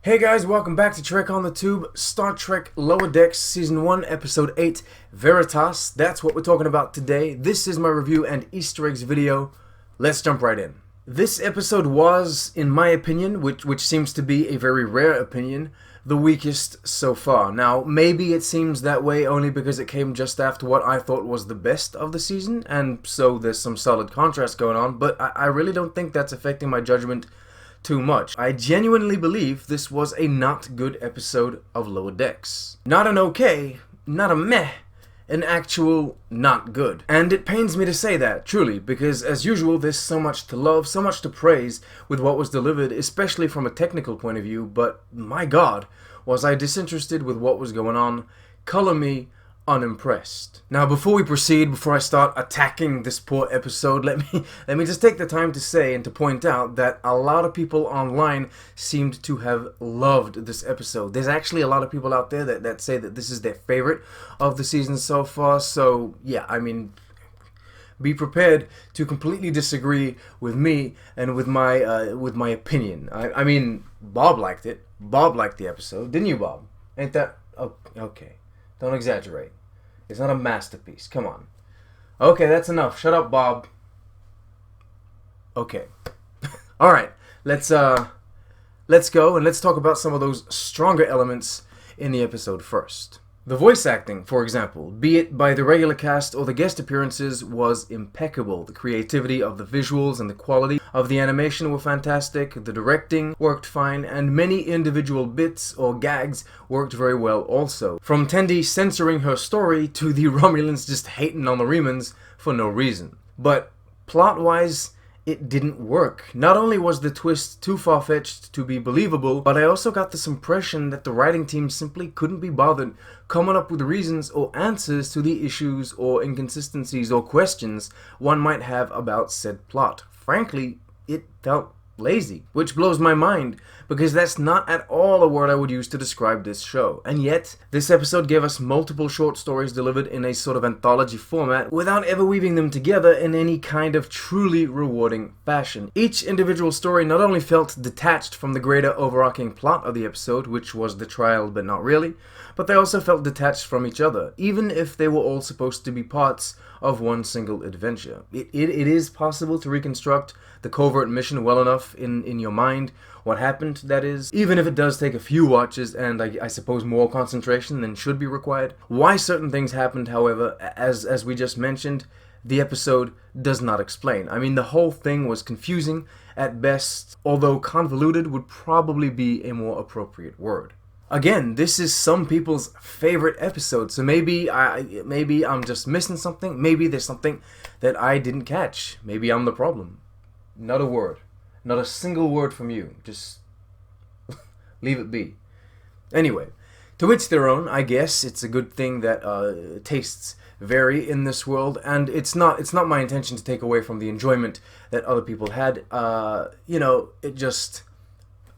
Hey guys, welcome back to Trek on the Tube, Star Trek Lower Decks, Season 1, Episode 8, Veritas. That's what we're talking about today. This is my review and Easter eggs video. Let's jump right in. This episode was, in my opinion, which seems to be a very rare opinion, the weakest so far. Now, maybe it seems that way only because it came just after what I thought was the best of the season, and so there's some solid contrast going on, but I really don't think that's affecting my judgment too much. I genuinely believe this was a not good episode of Lower Decks. Not an okay, not a meh, an actual not good. And it pains me to say that, truly, because as usual there's so much to love, so much to praise with what was delivered, especially from a technical point of view, but my god, was I disinterested with what was going on. Color me unimpressed. Now, before we proceed, before I start attacking this poor episode, let me just take the time to say and to point out that a lot of people online seemed to have loved this episode. There's actually a lot of people out there that say that this is their favorite of the season so far, so yeah, I mean, be prepared to completely disagree with me and with my opinion. I mean, Bob liked it. Bob liked the episode, didn't you, Bob? Ain't that... Oh, okay. Don't exaggerate. It's not a masterpiece. Come on. Okay, that's enough. Shut up, Bob. Okay. Alright, let's go and let's talk about some of those stronger elements in the episode first. The voice acting, for example, be it by the regular cast or the guest appearances, was impeccable. The creativity of the visuals and the quality of the animation were fantastic, the directing worked fine, and many individual bits or gags worked very well also. From Tendi censoring her story to the Romulans just hating on the Remans for no reason. But plot-wise, it didn't work. Not only was the twist too far-fetched to be believable, but I also got this impression that the writing team simply couldn't be bothered coming up with reasons or answers to the issues or inconsistencies or questions one might have about said plot. Frankly, it felt lazy, which blows my mind, because that's not at all a word I would use to describe this show. And yet, this episode gave us multiple short stories delivered in a sort of anthology format without ever weaving them together in any kind of truly rewarding fashion. Each individual story not only felt detached from the greater overarching plot of the episode, which was the trial but not really, but they also felt detached from each other, even if they were all supposed to be parts of one single adventure. It is possible to reconstruct the covert mission well enough in your mind, what happened, that is, even if it does take a few watches and I suppose more concentration than should be required. Why certain things happened, however, as we just mentioned, the episode does not explain. I mean, the whole thing was confusing at best, although convoluted would probably be a more appropriate word. Again, this is some people's favorite episode, so maybe I'm just missing something. Maybe there's something that I didn't catch. Maybe I'm the problem. Not a word. Not a single word from you. Just leave it be. Anyway, to each their own, I guess. It's a good thing that tastes vary in this world, and it's not my intention to take away from the enjoyment that other people had. You know, it just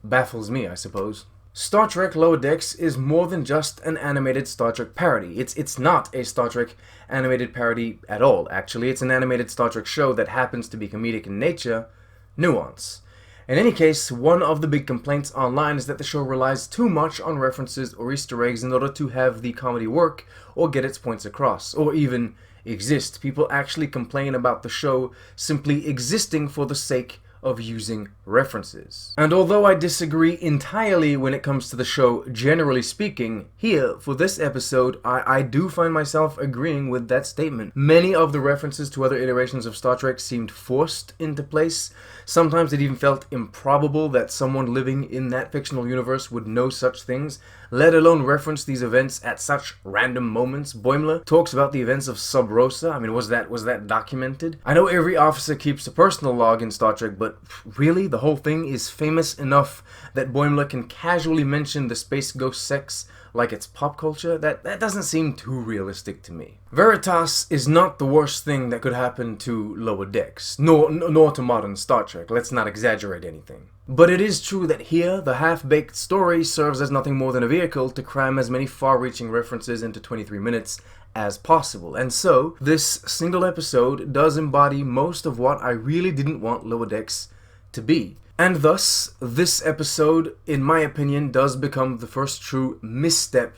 baffles me, I suppose. Star Trek Lower Decks is more than just an animated Star Trek parody. It's not a Star Trek animated parody at all, actually. It's an animated Star Trek show that happens to be comedic in nature, nuance. In any case, one of the big complaints online is that the show relies too much on references or Easter eggs in order to have the comedy work or get its points across, or even exist. People actually complain about the show simply existing for the sake of using references. And although I disagree entirely when it comes to the show, generally speaking, here, for this episode, I do find myself agreeing with that statement. Many of the references to other iterations of Star Trek seemed forced into place. Sometimes it even felt improbable that someone living in that fictional universe would know such things, let alone reference these events at such random moments. Boimler talks about the events of Sub Rosa. I mean, was that documented? I know every officer keeps a personal log in Star Trek, but really, the whole thing is famous enough that Boimler can casually mention the space ghost sex like it's pop culture? That doesn't seem too realistic to me. Veritas is not the worst thing that could happen to Lower Decks, nor to modern Star Trek. Let's not exaggerate anything. But it is true that here, the half-baked story serves as nothing more than a vehicle to cram as many far-reaching references into 23 minutes as possible. And so, this single episode does embody most of what I really didn't want Lower Decks to be. And thus, this episode, in my opinion, does become the first true misstep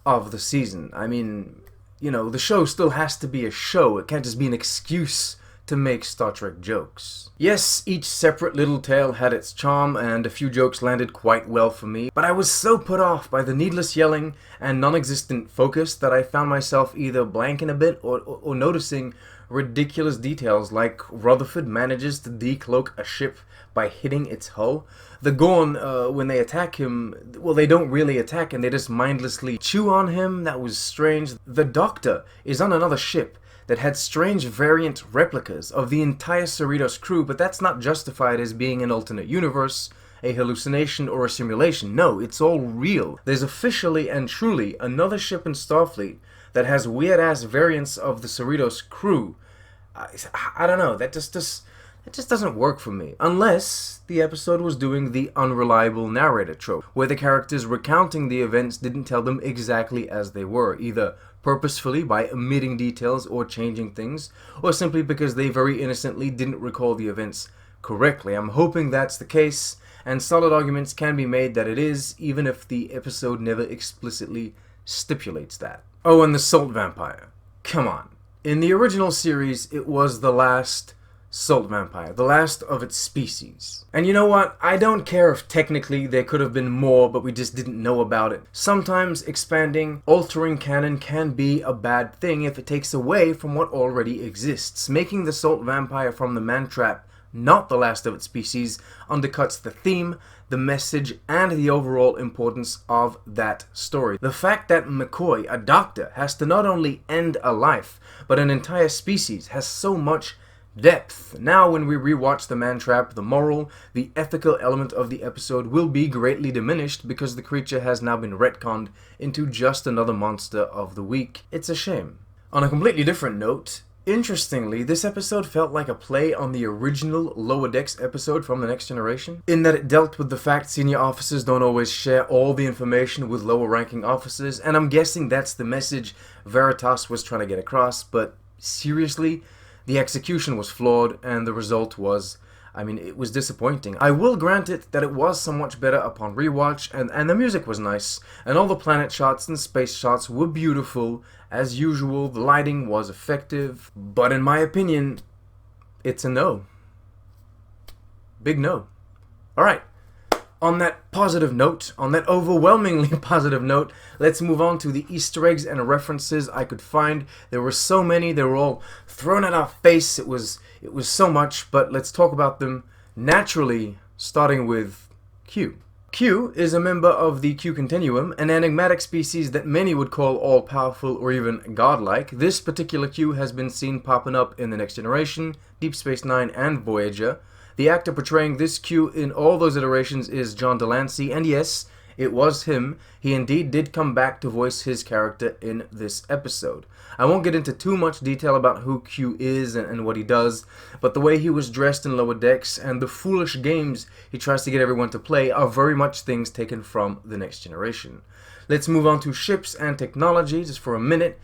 of the season. I mean, you know, the show still has to be a show. It can't just be an excuse to make Star Trek jokes. Yes, each separate little tale had its charm, and a few jokes landed quite well for me, but I was so put off by the needless yelling and non-existent focus that I found myself either blanking a bit or noticing ridiculous details, like Rutherford manages to decloak a ship by hitting its hull. The Gorn, when they attack him, well, they don't really attack him, they just mindlessly chew on him. That was strange. The Doctor is on another ship that had strange variant replicas of the entire Cerritos crew, but that's not justified as being an alternate universe, a hallucination, or a simulation. No, it's all real. There's officially and truly another ship in Starfleet that has weird-ass variants of the Cerritos crew. I don't know, that just doesn't work for me. Unless the episode was doing the unreliable narrator trope, where the characters recounting the events didn't tell them exactly as they were, either purposefully by omitting details or changing things, or simply because they very innocently didn't recall the events correctly. I'm hoping that's the case, and solid arguments can be made that it is, even if the episode never explicitly stipulates that. Oh, and the Salt Vampire. Come on. In the original series, it was the last Salt Vampire, the last of its species. And you know what? I don't care if technically there could have been more, but we just didn't know about it. Sometimes expanding, altering canon can be a bad thing if it takes away from what already exists. Making the Salt Vampire from the Man-Trap not the last of its species undercuts the theme, the message, and the overall importance of that story. The fact that McCoy, a doctor, has to not only end a life, but an entire species has so much depth. Now when we rewatch The Man-Trap, the moral, the ethical element of the episode will be greatly diminished because the creature has now been retconned into just another monster of the week. It's a shame. On a completely different note, interestingly, this episode felt like a play on the original Lower Decks episode from The Next Generation, in that it dealt with the fact senior officers don't always share all the information with lower-ranking officers, and I'm guessing that's the message Veritas was trying to get across, but seriously, the execution was flawed, and the result was, I mean, it was disappointing. I will grant it that it was so much better upon rewatch, and the music was nice, and all the planet shots and space shots were beautiful. As usual, the lighting was effective, but in my opinion, it's a no. Big no. Alright, on that positive note, on that overwhelmingly positive note, let's move on to the Easter eggs and references I could find. There were so many, they were all thrown at our face, it was so much, but let's talk about them naturally, starting with Q. Q is a member of the Q Continuum, an enigmatic species that many would call all-powerful or even godlike. This particular Q has been seen popping up in The Next Generation, Deep Space Nine, and Voyager. The actor portraying this Q in all those iterations is John Delancey, and yes, it was him. He indeed did come back to voice his character in this episode. I won't get into too much detail about who Q is and what he does, but the way he was dressed in Lower Decks and the foolish games he tries to get everyone to play are very much things taken from The Next Generation. Let's move on to ships and technology just for a minute.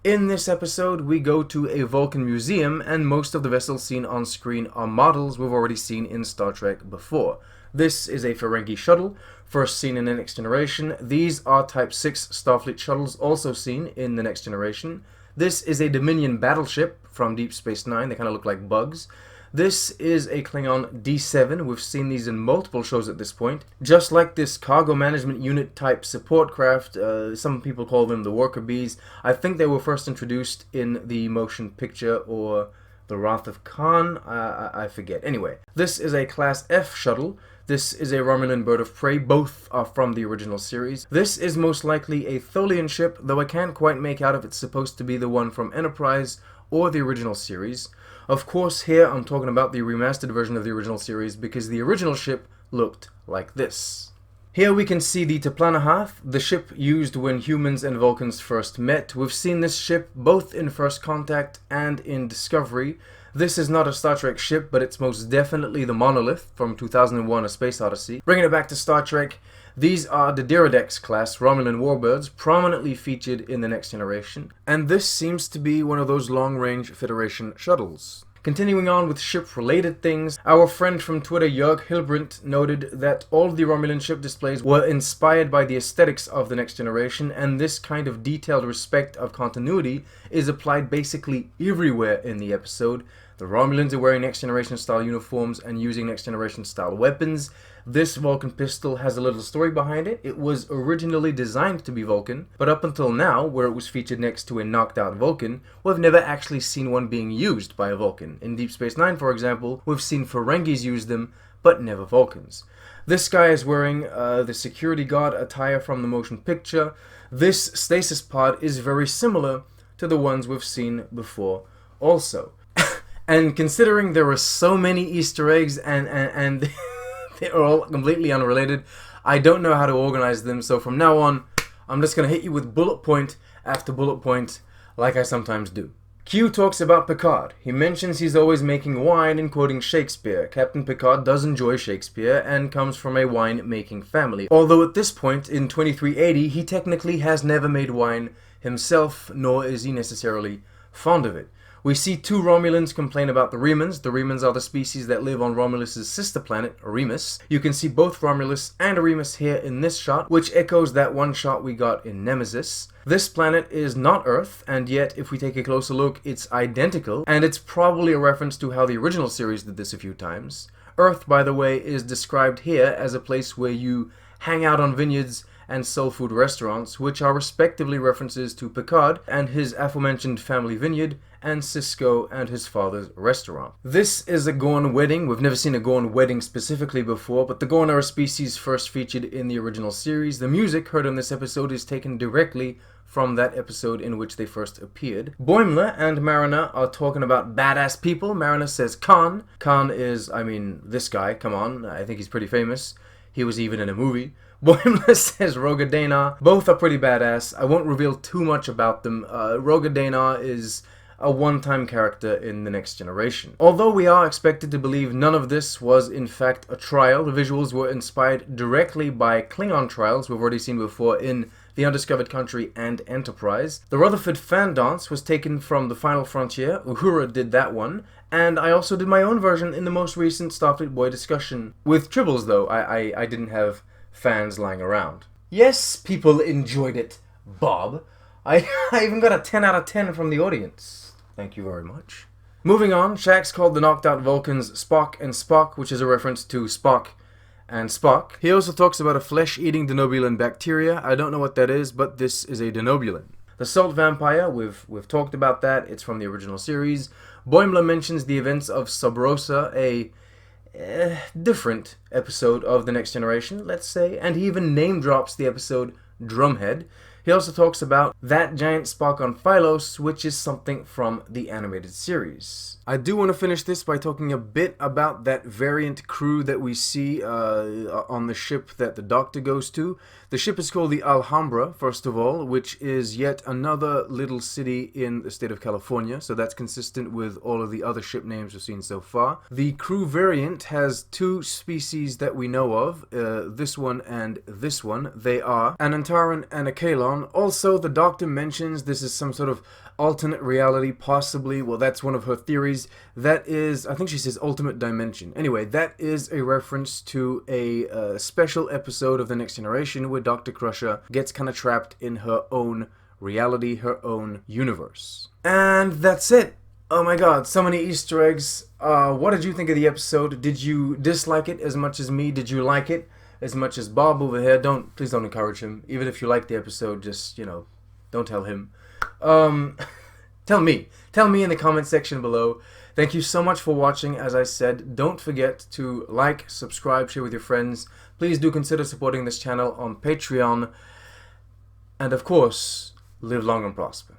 In this episode, we go to a Vulcan museum, and most of the vessels seen on screen are models we've already seen in Star Trek before. This is a Ferengi shuttle, first seen in The Next Generation. These are Type 6 Starfleet shuttles, also seen in The Next Generation. This is a Dominion battleship from Deep Space Nine. They kind of look like bugs. This is a Klingon D7. We've seen these in multiple shows at this point. Just like this cargo management unit type support craft, some people call them the worker bees. I think they were first introduced in the motion picture or the Wrath of Khan. I forget. Anyway, this is a Class F shuttle. This is a Romulan bird of prey. Both are from the original series. This is most likely a Tholian ship, though I can't quite make out if it's supposed to be the one from Enterprise or the original series. Of course, here I'm talking about the remastered version of the original series because the original ship looked like this. Here we can see the Taplanahath, the ship used when humans and Vulcans first met. We've seen this ship both in First Contact and in Discovery. This is not a Star Trek ship, but it's most definitely the Monolith from 2001: A Space Odyssey. Bringing it back to Star Trek, these are the Diridex class Romulan warbirds, prominently featured in The Next Generation, and this seems to be one of those long-range Federation shuttles. Continuing on with ship-related things, our friend from Twitter, Jörg Hilbrandt, noted that all the Romulan ship displays were inspired by the aesthetics of The Next Generation, and this kind of detailed respect of continuity is applied basically everywhere in the episode. The Romulans are wearing Next Generation style uniforms and using Next Generation style weapons. This Vulcan pistol has a little story behind it. It was originally designed to be Vulcan, but up until now, where it was featured next to a knocked out Vulcan, we've never actually seen one being used by a Vulcan. In Deep Space Nine, for example, we've seen Ferengis use them, but never Vulcans. This guy is wearing the security guard attire from the motion picture. This stasis pod is very similar to the ones we've seen before also. And considering there are so many Easter eggs and they're all completely unrelated, I don't know how to organize them, so from now on, I'm just going to hit you with bullet point after bullet point, like I sometimes do. Q talks about Picard. He mentions he's always making wine and quoting Shakespeare. Captain Picard does enjoy Shakespeare and comes from a wine-making family. Although at this point, in 2380, he technically has never made wine himself, nor is he necessarily fond of it. We see two Romulans complain about the Remans. The Remans are the species that live on Romulus' sister planet, Remus. You can see both Romulus and Remus here in this shot, which echoes that one shot we got in Nemesis. This planet is not Earth, and yet if we take a closer look, it's identical, and it's probably a reference to how the original series did this a few times. Earth, by the way, is described here as a place where you hang out on vineyards and soul food restaurants, which are respectively references to Picard and his aforementioned family vineyard, and Sisko and his father's restaurant. This is a Gorn wedding. We've never seen a Gorn wedding specifically before, but the Gorn are a species first featured in the original series. The music heard in this episode is taken directly from that episode in which they first appeared. Boimler and Mariner are talking about badass people. Mariner says Khan. Khan is, this guy, come on, I think he's pretty famous. He was even in a movie. Boimler says Roga Dana. Both are pretty badass. I won't reveal too much about them. Roga Dana is a one-time character in The Next Generation. Although we are expected to believe none of this was in fact a trial, the visuals were inspired directly by Klingon trials we've already seen before in The Undiscovered Country and Enterprise. The Rutherford fan dance was taken from The Final Frontier. Uhura did that one. And I also did my own version in the most recent Starfleet Boy discussion. With tribbles though, I didn't have fans lying around. Yes, people enjoyed it, Bob. I even got a 10 out of 10 from the audience. Thank you very much. Moving on, Shax called the knocked out Vulcans Spock and Spock, which is a reference to Spock and Spock. He also talks about a flesh-eating denobulan bacteria. I don't know what that is, but this is a denobulan. The Salt Vampire, we've talked about that. It's from the original series. Boimler mentions the events of Sub Rosa, a different episode of The Next Generation, let's say, and he even name drops the episode Drumhead. He also talks about that giant Spock on Phylos, which is something from the animated series. I do want to finish this by talking a bit about that variant crew that we see on the ship that the Doctor goes to. The ship is called the Alhambra, first of all, which is yet another little city in the state of California, so that's consistent with all of the other ship names we've seen so far. The crew variant has two species that we know of, this one and this one. They are an Antaran and a Kalon. Also, the Doctor mentions this is some sort of alternate reality, possibly. Well, that's one of her theories. That is, I think she says ultimate dimension. Anyway, that is a reference to a special episode of The Next Generation where Dr. Crusher gets kind of trapped in her own reality, her own universe. And that's it. Oh my god, so many Easter eggs. What did you think of the episode? Did you dislike it as much as me? Did you like it as much as Bob over here? Please don't encourage him. Even if you like the episode, just, don't tell him. Tell me in the comment section below. Thank you so much for watching. As I said, don't forget to like, subscribe, share with your friends. Please do consider supporting this channel on Patreon. And of course, live long and prosper.